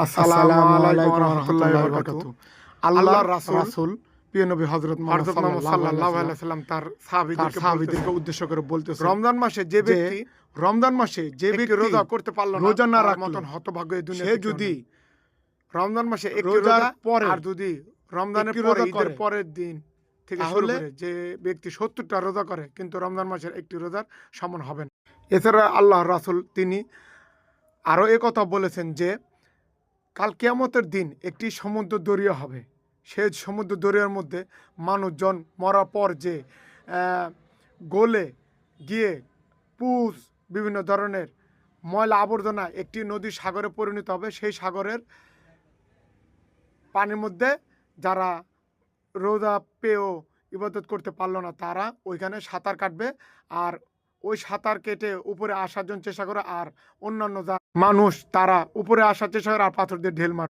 আসসালামু আলাইকুম ওয়া রাহমাতুল্লাহি ওয়া বারাকাতুহু। আল্লাহর রাসূল প্রিয় নবী হযরত মুহাম্মদ সাল্লাল্লাহু আলাইহি ওয়াসাল্লাম তার সাহাবীদেরকে উদ্দেশ্য করে বলতেছে, রমজান মাসে যে ব্যক্তি রোজা করতে পারল না, রোজা না রাখার মতন হতভাগ্য এই দুনিয়াতে সে যদি রমজান মাসে একটি রোজার পরে আর যদি রমজানের পরে ঈদের পরের দিন থেকে শুরু করে যে ব্যক্তি 70টা রোজা করে কিন্তু রমজান মাসের একটি রোজার সমান হবে না। এছাড়া আল্লাহর রাসূল তিনি আরও কথা বলেছেন যে কাল কিয়ামতের দিন একটি সমুদ্র দরিয়া হবে, সেই সমুদ্র দরিয়ার মধ্যে মানুষজন মরার পর যে গলে গিয়ে পুষ বিভিন্ন ধরনের ময়লা আবর্জনা একটি নদী সাগরে পরিণত হবে। সেই সাগরের পানির মধ্যে যারা রোজা পেয়েও ইবাদত করতে পারলো না তারা ওইখানে সাঁতার কাটবে, আর ওই সাঁতার কেটে উপরে আসার জন্য চেষ্টা করে, আর অন্যান্য যা মানুষ তারা উপরে আসার চেষ্টা করে আর পাথর দিয়ে ঢেল মারে।